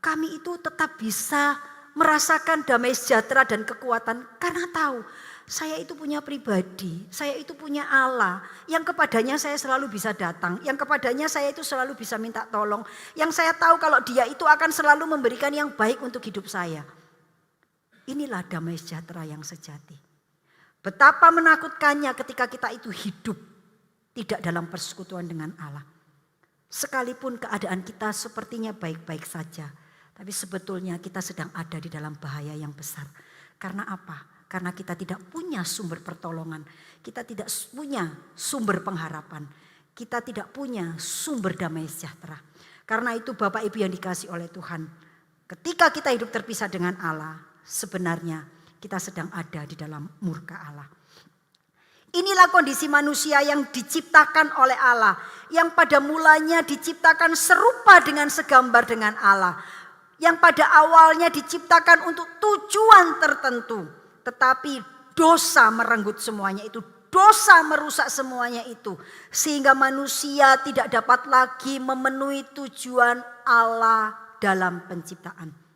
A: Kami itu tetap bisa merasakan damai sejahtera dan kekuatan karena tahu saya itu punya pribadi, saya itu punya Allah yang kepadanya saya selalu bisa datang, yang kepadanya saya itu selalu bisa minta tolong, yang saya tahu kalau dia itu akan selalu memberikan yang baik untuk hidup saya. Inilah damai sejahtera yang sejati. Betapa menakutkannya ketika kita itu hidup tidak dalam persekutuan dengan Allah. Sekalipun keadaan kita sepertinya baik-baik saja, tapi sebetulnya kita sedang ada di dalam bahaya yang besar. Karena apa? Karena kita tidak punya sumber pertolongan, kita tidak punya sumber pengharapan, kita tidak punya sumber damai sejahtera. Karena itu Bapak Ibu yang dikasihi oleh Tuhan, ketika kita hidup terpisah dengan Allah, sebenarnya kita sedang ada di dalam murka Allah. Inilah kondisi manusia yang diciptakan oleh Allah. Yang pada mulanya diciptakan serupa dengan segambar dengan Allah. Yang pada awalnya diciptakan untuk tujuan tertentu. Tetapi dosa merenggut semuanya itu. Dosa merusak semuanya itu. Sehingga manusia tidak dapat lagi memenuhi tujuan Allah dalam penciptaan.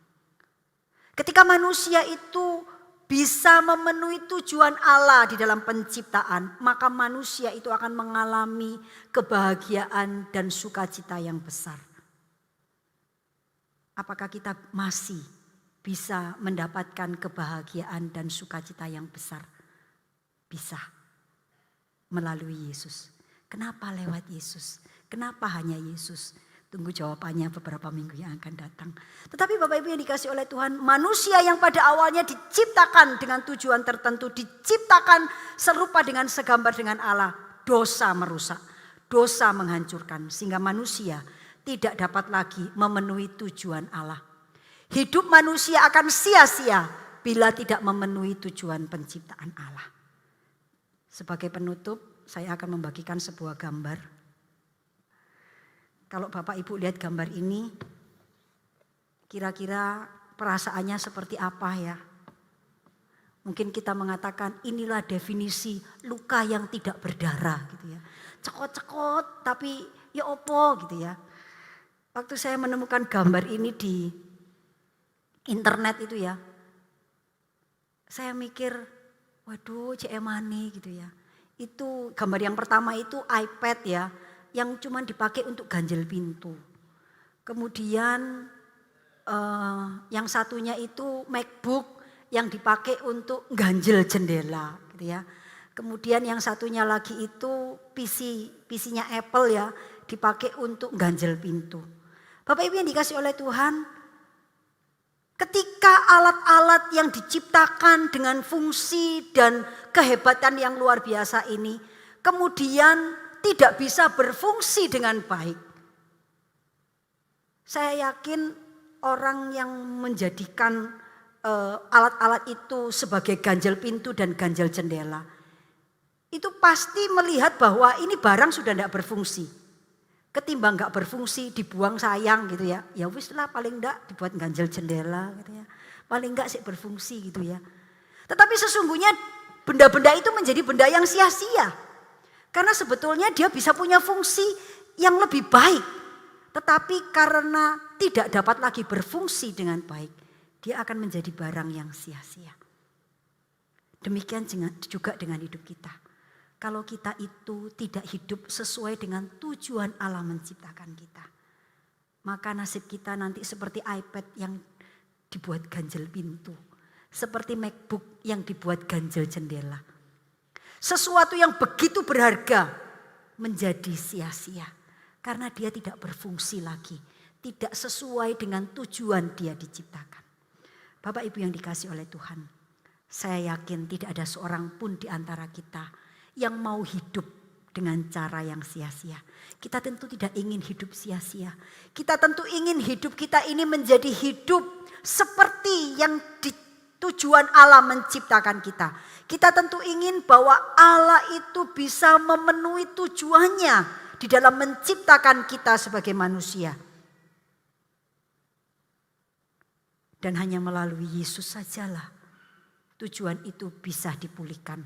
A: Ketika manusia itu bisa memenuhi tujuan Allah di dalam penciptaan, maka manusia itu akan mengalami kebahagiaan dan sukacita yang besar. Apakah kita masih bisa mendapatkan kebahagiaan dan sukacita yang besar? Bisa melalui Yesus. Kenapa lewat Yesus? Kenapa hanya Yesus? Tunggu jawabannya beberapa minggu yang akan datang. Tetapi Bapak Ibu yang dikasih oleh Tuhan, manusia yang pada awalnya diciptakan dengan tujuan tertentu, diciptakan serupa dengan segambar dengan Allah, dosa merusak, dosa menghancurkan, sehingga manusia tidak dapat lagi memenuhi tujuan Allah. Hidup manusia akan sia-sia bila tidak memenuhi tujuan penciptaan Allah. Sebagai penutup, saya akan membagikan sebuah gambar. Kalau Bapak Ibu lihat gambar ini, kira-kira perasaannya seperti apa ya? Mungkin kita mengatakan inilah definisi luka yang tidak berdarah gitu ya. Cekot-cekot tapi ya opo gitu ya. Waktu saya menemukan gambar ini di internet itu ya, saya mikir waduh cemane gitu ya. Itu gambar yang pertama itu iPad ya, yang cuma dipakai untuk ganjel pintu. Kemudian yang satunya itu MacBook yang dipakai untuk ganjel jendela gitu ya. Kemudian yang satunya lagi itu PC-nya Apple ya, dipakai untuk ganjel pintu. Bapak Ibu yang dikasih oleh Tuhan, ketika alat-alat yang diciptakan dengan fungsi dan kehebatan yang luar biasa ini kemudian tidak bisa berfungsi dengan baik. Saya yakin orang yang menjadikan alat-alat itu sebagai ganjel pintu dan ganjel jendela, itu pasti melihat bahwa ini barang sudah tidak berfungsi. Ketimbang nggak berfungsi dibuang sayang gitu ya. Ya wis lah paling enggak dibuat ganjel jendela gitu ya. Paling enggak sih berfungsi gitu ya. Tetapi sesungguhnya benda-benda itu menjadi benda yang sia-sia. Karena sebetulnya dia bisa punya fungsi yang lebih baik. Tetapi karena tidak dapat lagi berfungsi dengan baik, dia akan menjadi barang yang sia-sia. Demikian juga dengan hidup kita. Kalau kita itu tidak hidup sesuai dengan tujuan Allah menciptakan kita, maka nasib kita nanti seperti iPad yang dibuat ganjel pintu. Seperti MacBook yang dibuat ganjel jendela. Sesuatu yang begitu berharga menjadi sia-sia. Karena dia tidak berfungsi lagi. Tidak sesuai dengan tujuan dia diciptakan. Bapak Ibu yang dikasih oleh Tuhan. Saya yakin tidak ada seorang pun di antara kita yang mau hidup dengan cara yang sia-sia. Kita tentu tidak ingin hidup sia-sia. Kita tentu ingin hidup kita ini menjadi hidup seperti yang tujuan Allah menciptakan kita. Kita tentu ingin bahwa Allah itu bisa memenuhi tujuannya di dalam menciptakan kita sebagai manusia. Dan hanya melalui Yesus sajalah tujuan itu bisa dipulihkan.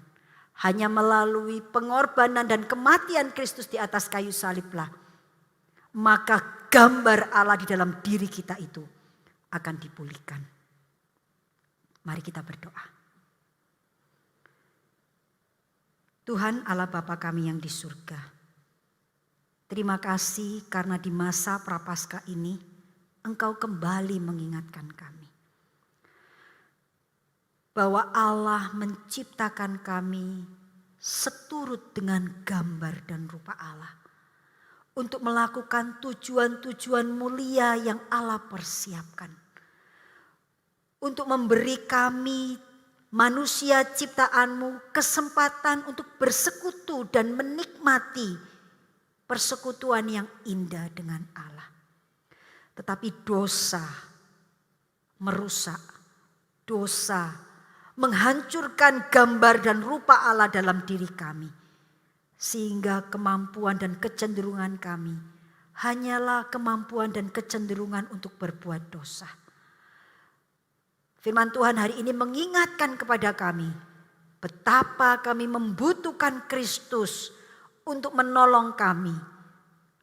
A: Hanya melalui pengorbanan dan kematian Kristus di atas kayu saliblah, maka gambar Allah di dalam diri kita itu akan dipulihkan. Mari kita berdoa. Tuhan Allah Bapa kami yang di surga, terima kasih karena di masa Prapaskah ini Engkau kembali mengingatkan kami bahwa Allah menciptakan kami seturut dengan gambar dan rupa Allah untuk melakukan tujuan-tujuan mulia yang Allah persiapkan, untuk memberi kami manusia ciptaanmu kesempatan untuk bersekutu dan menikmati persekutuan yang indah dengan Allah. Tetapi dosa merusak, dosa menghancurkan gambar dan rupa Allah dalam diri kami. Sehingga kemampuan dan kecenderungan kami hanyalah kemampuan dan kecenderungan untuk berbuat dosa. Firman Tuhan hari ini mengingatkan kepada kami betapa kami membutuhkan Kristus untuk menolong kami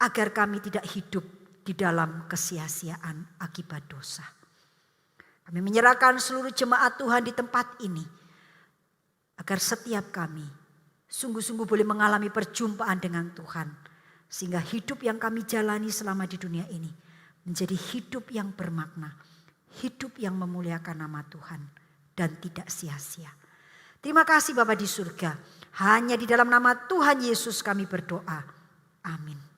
A: agar kami tidak hidup di dalam kesia-siaan akibat dosa. Kami menyerahkan seluruh jemaat Tuhan di tempat ini agar setiap kami sungguh-sungguh boleh mengalami perjumpaan dengan Tuhan, sehingga hidup yang kami jalani selama di dunia ini menjadi hidup yang bermakna, hidup yang memuliakan nama Tuhan dan tidak sia-sia. Terima kasih Bapa di surga. Hanya di dalam nama Tuhan Yesus kami berdoa. Amin.